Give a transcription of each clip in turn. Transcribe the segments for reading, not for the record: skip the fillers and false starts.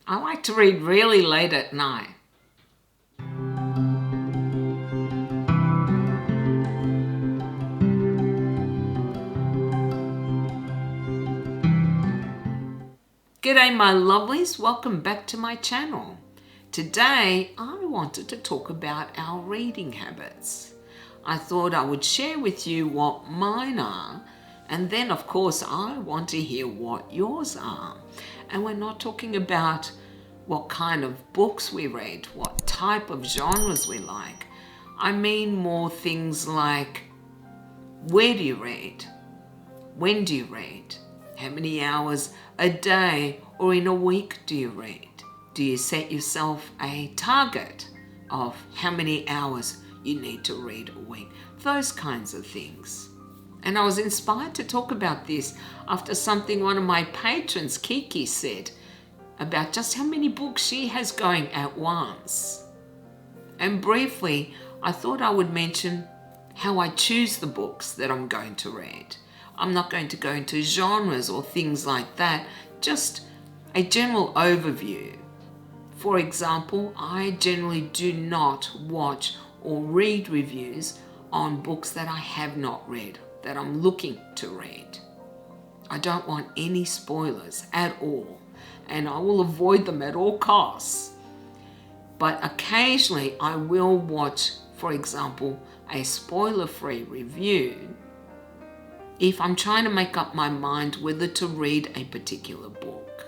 I like to read really late at night. G'day my lovelies, welcome back to my channel. Today I wanted to talk about our reading habits. I thought I would share with you what mine are, and then of course I want to hear what yours are. And we're not talking about what kind of books we read, what type of genres we like. I mean more things like, where do you read? When do you read? How many hours a day or in a week do you read? Do you set yourself a target of how many hours you need to read a week? Those kinds of things. And I was inspired to talk about this after something one of my patrons, Kiki, said about just how many books she has going at once. And briefly, I thought I would mention how I choose the books that I'm going to read. I'm not going to go into genres or things like that, just a general overview. For example, I generally do not watch or read reviews on books that I have not read, that I'm looking to read. I don't want any spoilers at all, and I will avoid them at all costs. But occasionally I will watch, for example, a spoiler-free review if I'm trying to make up my mind whether to read a particular book.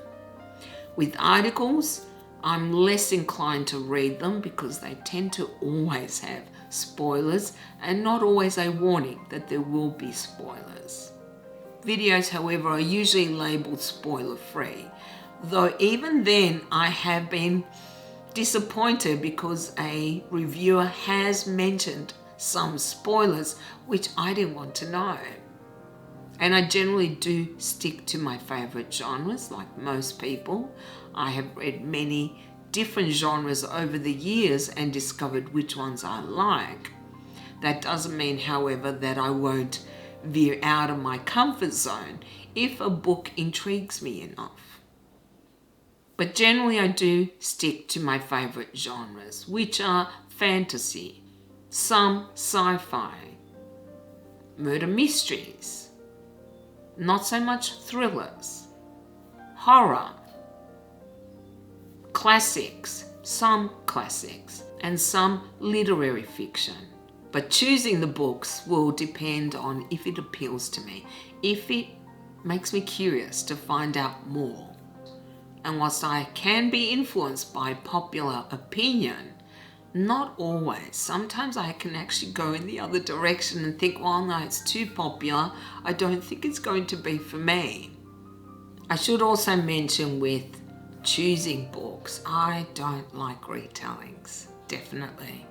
With articles, I'm less inclined to read them because they tend to always have spoilers and not always a warning that there will be spoilers. Videos, however, are usually labeled spoiler-free, though even then I have been disappointed because a reviewer has mentioned some spoilers which I didn't want to know. And I generally do stick to my favorite genres, like most people. I have read many different genres over the years and discovered which ones I like. That doesn't mean, however, that I won't veer out of my comfort zone if a book intrigues me enough. But generally I do stick to my favorite genres, which are fantasy, some sci-fi, murder mysteries, not so much thrillers, horror, classics, some classics, and some literary fiction. But choosing the books will depend on if it appeals to me, if it makes me curious to find out more. And whilst I can be influenced by popular opinion, not always. Sometimes I can actually go in the other direction and think, well, no, it's too popular. I don't think it's going to be for me. I should also mention with choosing books, I don't like retellings, definitely.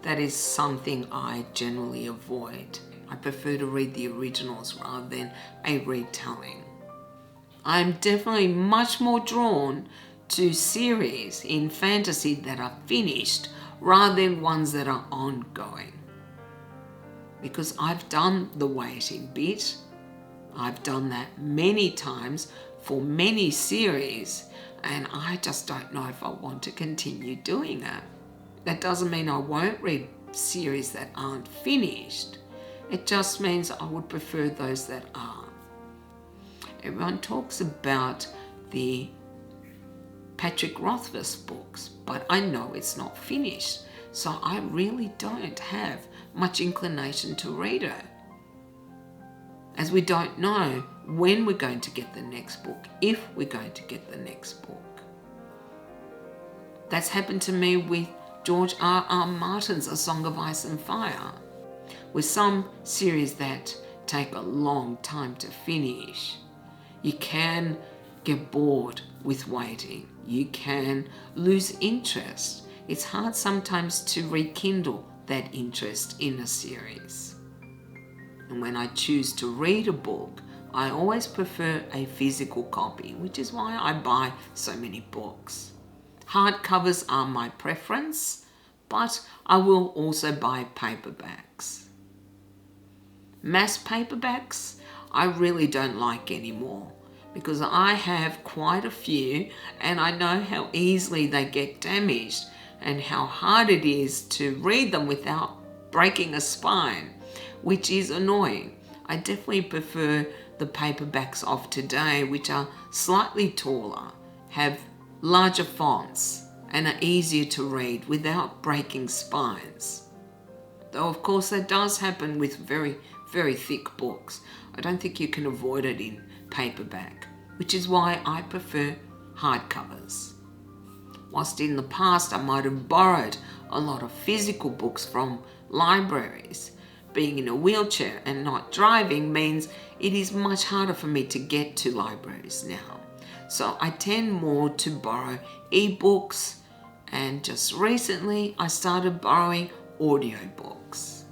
That is something I generally avoid. I prefer to read the originals rather than a retelling. I'm definitely much more drawn to series in fantasy that are finished rather than ones that are ongoing. Because I've done the waiting bit. I've done that many times for many series, and I just don't know if I want to continue doing that. That doesn't mean I won't read series that aren't finished. It just means I would prefer those that are. Everyone talks about the Patrick Rothfuss books, but I know it's not finished, so I really don't have much inclination to read it, as we don't know when we're going to get the next book, if we're going to get the next book. That's happened to me with George R.R. Martin's A Song of Ice and Fire, with some series that take a long time to finish. You can get bored with waiting. You can lose interest. It's hard sometimes to rekindle that interest in a series. And when I choose to read a book, I always prefer a physical copy, which is why I buy so many books. Hardcovers are my preference, but I will also buy paperbacks. Mass paperbacks, I really don't like anymore because I have quite a few and I know how easily they get damaged and how hard it is to read them without breaking a spine, which is annoying. I definitely prefer the paperbacks of today, which are slightly taller, have larger fonts, and are easier to read without breaking spines. Though of course that does happen with very, very thick books. I don't think you can avoid it in paperback, which is why I prefer hardcovers. Whilst in the past I might have borrowed a lot of physical books from libraries, being in a wheelchair and not driving means it is much harder for me to get to libraries now. So I tend more to borrow ebooks, and just recently I started borrowing audiobooks.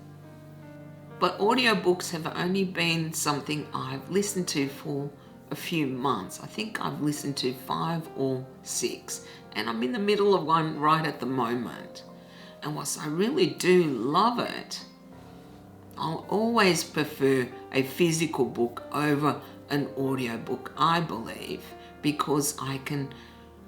But audiobooks have only been something I've listened to for a few months. I think I've listened to 5 or 6, and I'm in the middle of one right at the moment. And whilst I really do love it, I'll always prefer a physical book over an audiobook, I believe, because I can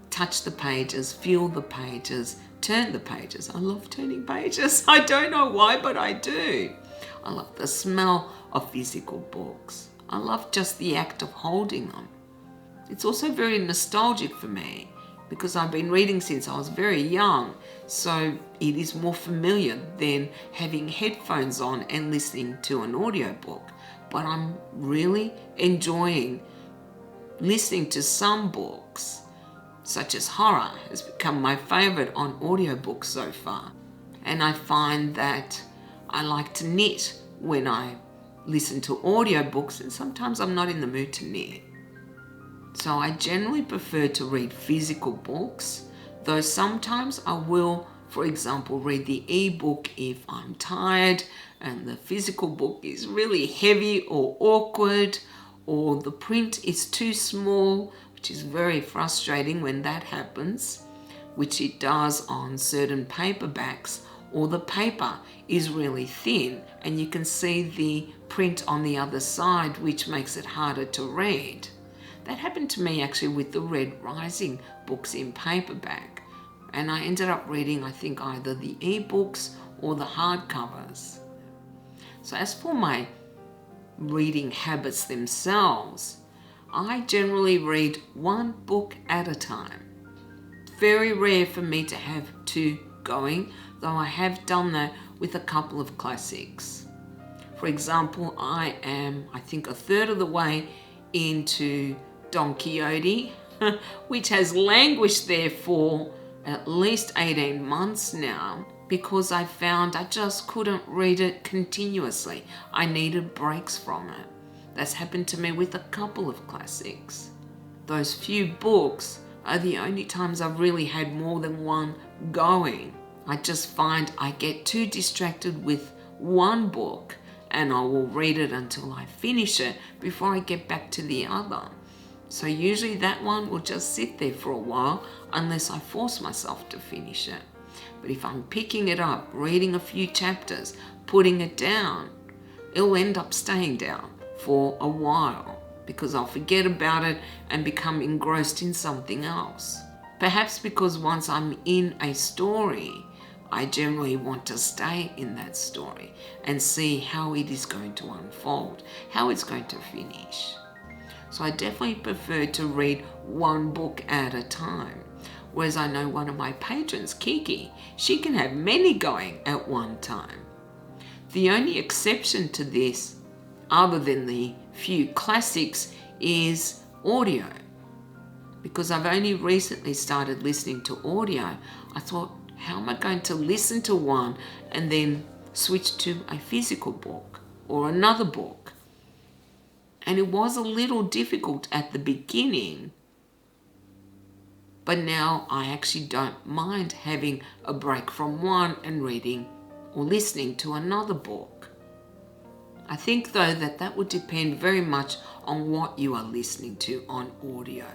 touch the pages, feel the pages, turn the pages. I love turning pages. I don't know why, but I do. I love the smell of physical books. I love just the act of holding them. It's also very nostalgic for me because I've been reading since I was very young, so it is more familiar than having headphones on and listening to an audiobook. But I'm really enjoying listening to some books, such as horror has become my favorite on audiobooks so far. And I find that I like to knit when I listen to audiobooks, and sometimes I'm not in the mood to knit. So I generally prefer to read physical books, though sometimes I will, for example, read the ebook if I'm tired and the physical book is really heavy or awkward, or the print is too small, which is very frustrating when that happens, which it does on certain paperbacks, or the paper is really thin and you can see the print on the other side, which makes it harder to read. That happened to me actually with the Red Rising books in paperback, and I ended up reading, I think, either the ebooks or the hardcovers. So as for my reading habits themselves, I generally read one book at a time. Very rare for me to have 2 going, though I have done that with a couple of classics. For example, I am, I think, a third of the way into Don Quixote, which has languished there for at least 18 months now, because I found I just couldn't read it continuously. I needed breaks from it. That's happened to me with a couple of classics. Those few books are the only times I've really had more than one going. I just find I get too distracted with one book and I will read it until I finish it before I get back to the other. So usually that one will just sit there for a while unless I force myself to finish it. But if I'm picking it up, reading a few chapters, putting it down, it'll end up staying down for a while because I'll forget about it and become engrossed in something else. Perhaps because once I'm in a story, I generally want to stay in that story and see how it is going to unfold, how it's going to finish. So I definitely prefer to read one book at a time. Whereas I know one of my patrons, Kiki, she can have many going at one time. The only exception to this, other than the few classics, is audio. Because I've only recently started listening to audio, I thought, how am I going to listen to one and then switch to a physical book or another book? And it was a little difficult at the beginning, but now I actually don't mind having a break from one and reading or listening to another book. I think though that would depend very much on what you are listening to on audio.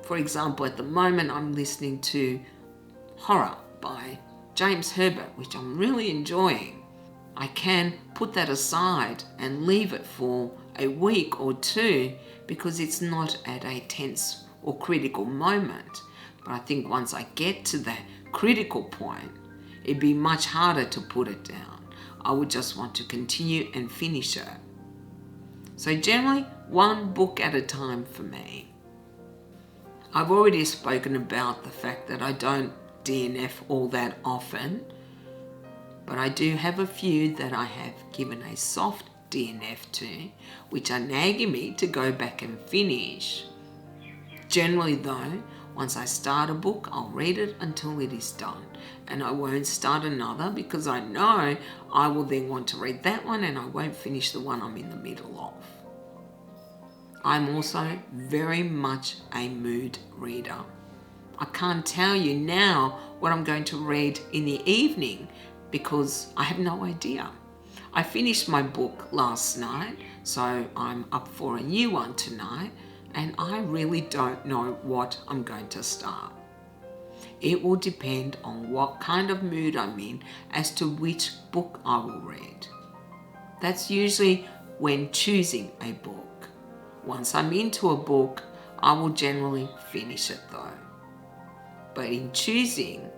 For example, at the moment I'm listening to Horror by James Herbert, which I'm really enjoying. I can put that aside and leave it for a week or two because it's not at a tense or critical moment. But I think once I get to that critical point, it'd be much harder to put it down. I would just want to continue and finish it. So generally, one book at a time for me. I've already spoken about the fact that I don't DNF all that often, but I do have a few that I have given a soft DNF to, which are nagging me to go back and finish. Generally though, once I start a book, I'll read it until it is done, and I won't start another because I know I will then want to read that one and I won't finish the one I'm in the middle of. I'm also very much a mood reader. I can't tell you now what I'm going to read in the evening because I have no idea. I finished my book last night, so I'm up for a new one tonight, and I really don't know what I'm going to start. It will depend on what kind of mood I'm in as to which book I will read. That's usually when choosing a book. Once I'm into a book, I will generally finish it though. But in choosing,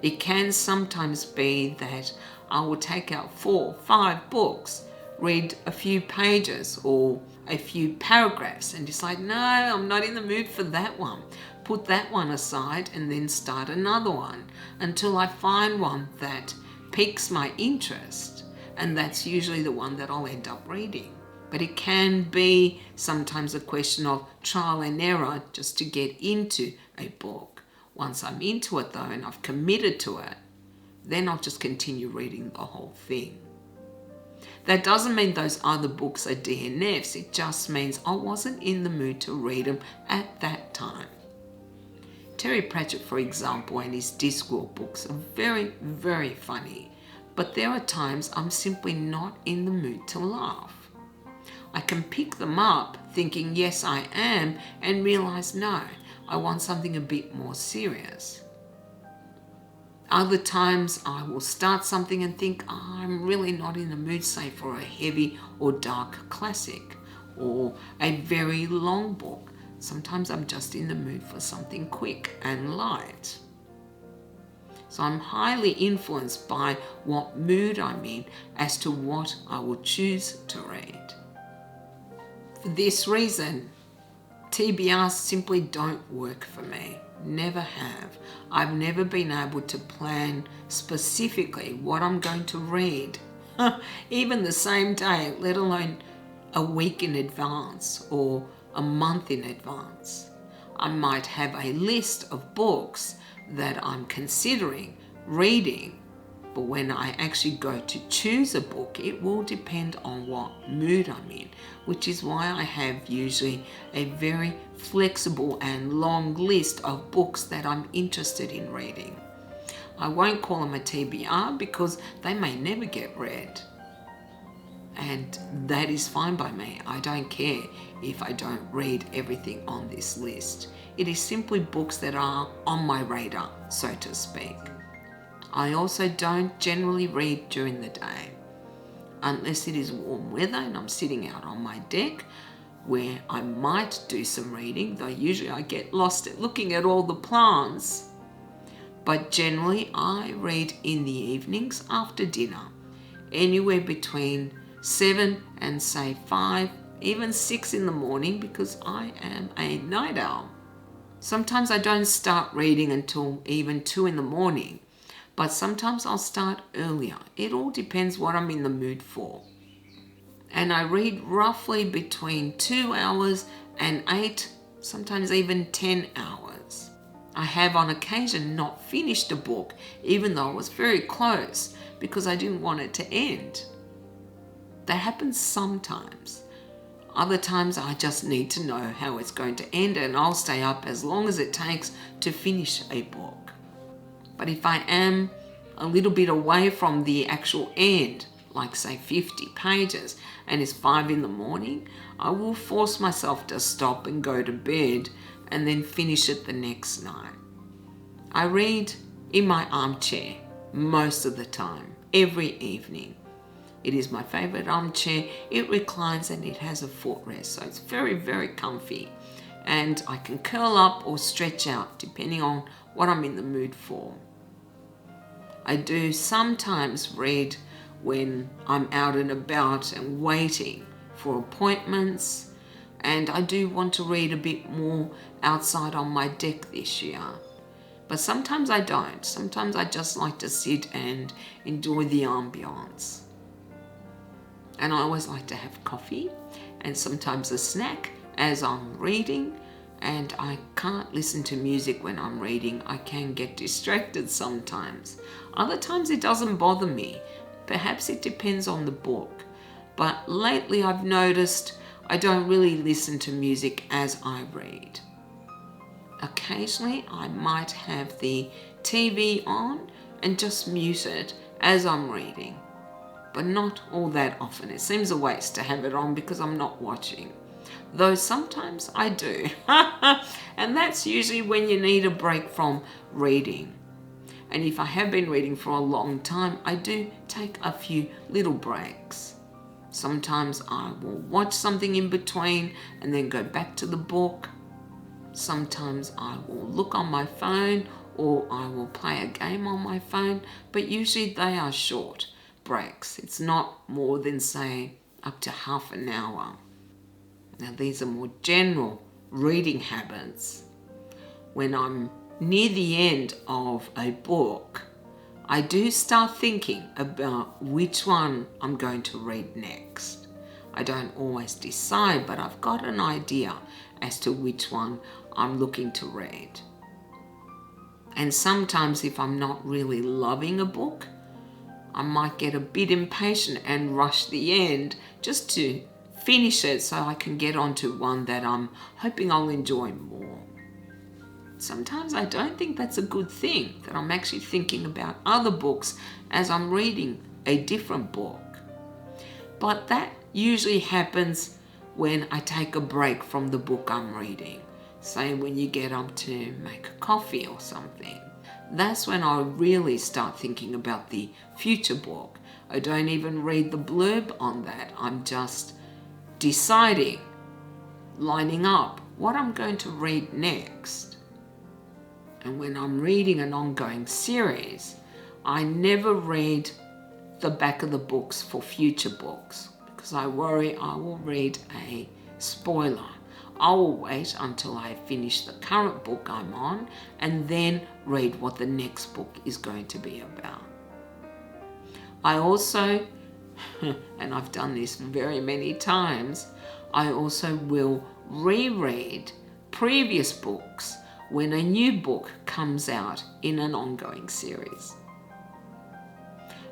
it can sometimes be that I will take out 4, 5 books, read a few pages or a few paragraphs and decide, no, I'm not in the mood for that one. Put that one aside and then start another one until I find one that piques my interest. And that's usually the one that I'll end up reading. But it can be sometimes a question of trial and error just to get into a book. Once I'm into it though and I've committed to it, then I'll just continue reading the whole thing. That doesn't mean those other books are DNFs. It just means I wasn't in the mood to read them at that time. Terry Pratchett, for example, and his Discworld books are very, very funny. But there are times I'm simply not in the mood to laugh. I can pick them up thinking, yes, I am, and realize, no, I want something a bit more serious. Other times I will start something and think, I'm really not in the mood, say, for a heavy or dark classic or a very long book. Sometimes I'm just in the mood for something quick and light. So I'm highly influenced by what mood I'm in as to what I will choose to read. For this reason, TBRs simply don't work for me. Never have. I've never been able to plan specifically what I'm going to read, even the same day, let alone a week in advance or a month in advance. I might have a list of books that I'm considering reading, but when I actually go to choose a book, it will depend on what mood I'm in, which is why I have usually a very flexible and long list of books that I'm interested in reading. I won't call them a TBR because they may never get read. And that is fine by me. I don't care if I don't read everything on this list. It is simply books that are on my radar, so to speak. I also don't generally read during the day, unless it is warm weather and I'm sitting out on my deck where I might do some reading, though usually I get lost at looking at all the plants. But generally I read in the evenings after dinner, anywhere between 7 and say 5, even 6 in the morning because I am a night owl. Sometimes I don't start reading until even 2 in the morning. But sometimes I'll start earlier. It all depends what I'm in the mood for. And I read roughly between 2 hours and 8, sometimes even 10 hours. I have on occasion not finished a book, even though I was very close, because I didn't want it to end. That happens sometimes. Other times I just need to know how it's going to end and I'll stay up as long as it takes to finish a book. But if I am a little bit away from the actual end, like say 50 pages, and it's 5 in the morning, I will force myself to stop and go to bed and then finish it the next night. I read in my armchair most of the time, every evening. It is my favorite armchair. It reclines and it has a footrest, so it's very, very comfy. And I can curl up or stretch out depending on what I'm in the mood for. I do sometimes read when I'm out and about and waiting for appointments, and I do want to read a bit more outside on my deck this year. But sometimes I don't. Sometimes I just like to sit and enjoy the ambience. And I always like to have coffee and sometimes a snack as I'm reading. And I can't listen to music when I'm reading. I can get distracted sometimes. Other times it doesn't bother me. Perhaps it depends on the book. But lately I've noticed I don't really listen to music as I read. Occasionally I might have the TV on and just mute it as I'm reading, but not all that often. It seems a waste to have it on because I'm not watching, though sometimes I do. And that's usually when you need a break from reading. And if I have been reading for a long time, I do take a few little breaks. Sometimes I will watch something in between and then go back to the book. Sometimes I will look on my phone or I will play a game on my phone, but usually they are short breaks. It's not more than, say, up to half an hour. Now, these are more general reading habits. When I'm near the end of a book, I do start thinking about which one I'm going to read next. I don't always decide, but I've got an idea as to which one I'm looking to read. And sometimes if I'm not really loving a book, I might get a bit impatient and rush the end just to finish it so I can get on to one that I'm hoping I'll enjoy more. Sometimes I don't think that's a good thing, that I'm actually thinking about other books as I'm reading a different book. But that usually happens when I take a break from the book I'm reading. Say when you get up to make a coffee or something. That's when I really start thinking about the future book. I don't even read the blurb on that. I'm just deciding, lining up what I'm going to read next. And when I'm reading an ongoing series, I never read the back of the books for future books because I worry I will read a spoiler. I will wait until I finish the current book I'm on and then read what the next book is going to be about. I also, and I've done this very many times, I also will reread previous books when a new book comes out in an ongoing series.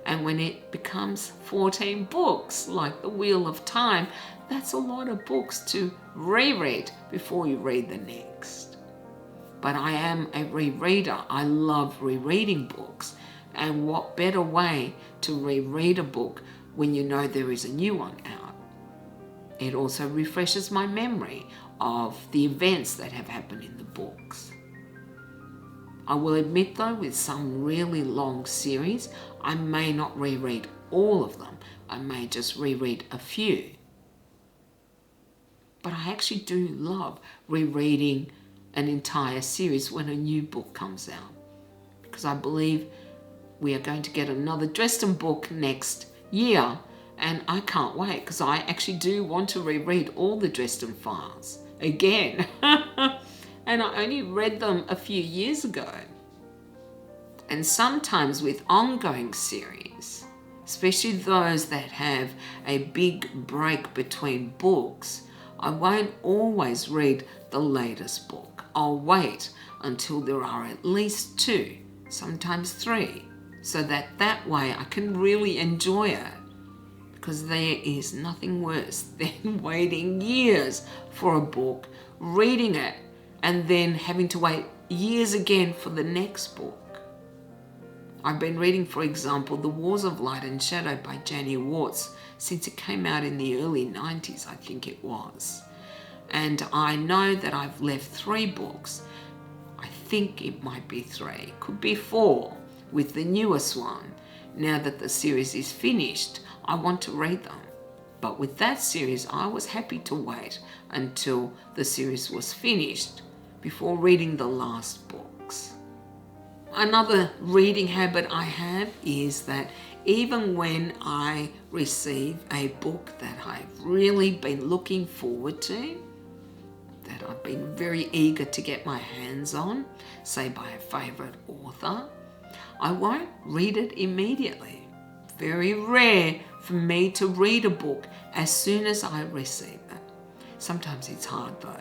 And when it becomes 14 books, like The Wheel of Time, that's a lot of books to reread before you read the next. But I am a rereader. I love rereading books. And what better way to reread a book when you know there is a new one out? It also refreshes my memory of the events that have happened in the books. I will admit though, with some really long series, I may not reread all of them. I may just reread a few. But I actually do love rereading an entire series when a new book comes out, because I believe we are going to get another Dresden book next year, and I can't wait because I actually do want to reread all the Dresden files again. And I only read them a few years ago. And sometimes with ongoing series, especially those that have a big break between books, I won't always read the latest book. I'll wait until there are at least 2, sometimes 3, so that way I can really enjoy it. Because there is nothing worse than waiting years for a book, reading it, and then having to wait years again for the next book. I've been reading, for example, The Wars of Light and Shadow by Janie Warts since it came out in the early 90s, I think it was. And I know that I've left 3 books. I think it might be 3, could be 4, with the newest one. Now that the series is finished, I want to read them. But with that series, I was happy to wait until the series was finished before reading the last books. Another reading habit I have is that even when I receive a book that I've really been looking forward to, that I've been very eager to get my hands on, say by a favourite author, I won't read it immediately. Very rare for me to read a book as soon as I receive it. Sometimes it's hard though.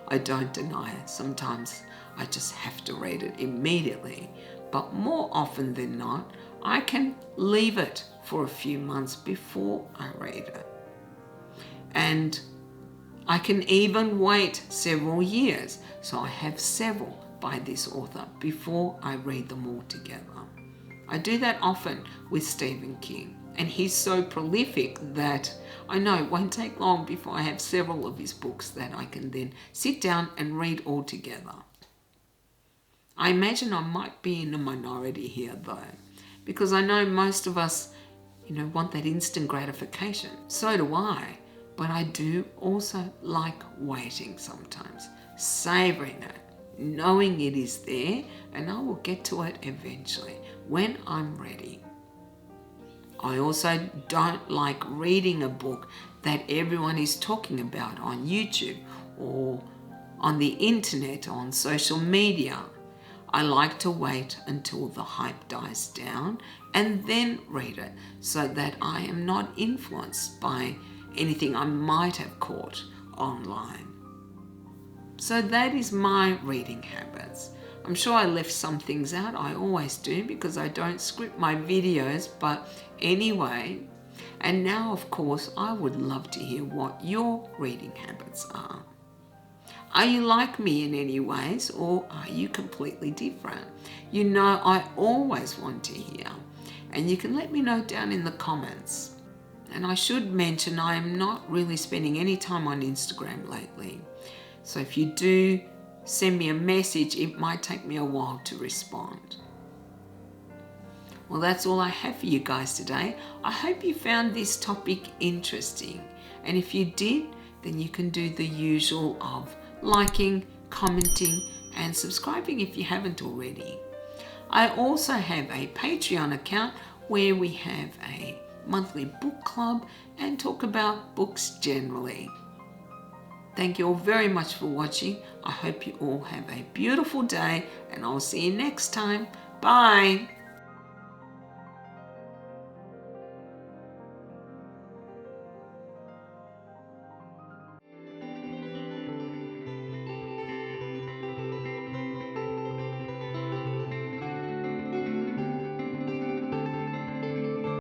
I don't deny it. Sometimes I just have to read it immediately. But more often than not, I can leave it for a few months before I read it. And I can even wait several years. So I have several by this author before I read them all together. I do that often with Stephen King, and he's so prolific that I know it won't take long before I have several of his books that I can then sit down and read all together. I imagine I might be in a minority here though, because I know most of us, want that instant gratification. So do I, but I do also like waiting sometimes, savouring it, knowing it is there, and I will get to it eventually when I'm ready. I also don't like reading a book that everyone is talking about on YouTube or on the internet, on social media. I like to wait until the hype dies down and then read it so that I am not influenced by anything I might have caught online. So that is my reading habits. I'm sure I left some things out. I always do because I don't script my videos, but anyway. And now, of course, I would love to hear what your reading habits are. Are you like me in any ways, or are you completely different? I always want to hear, and you can let me know down in the comments. And I should mention I am not really spending any time on Instagram lately. So if you do send me a message, it might take me a while to respond. Well, that's all I have for you guys today. I hope you found this topic interesting. And if you did, then you can do the usual of liking, commenting, and subscribing if you haven't already. I also have a Patreon account where we have a monthly book club and talk about books generally. Thank you all very much for watching. I hope you all have a beautiful day, and I'll see you next time. Bye.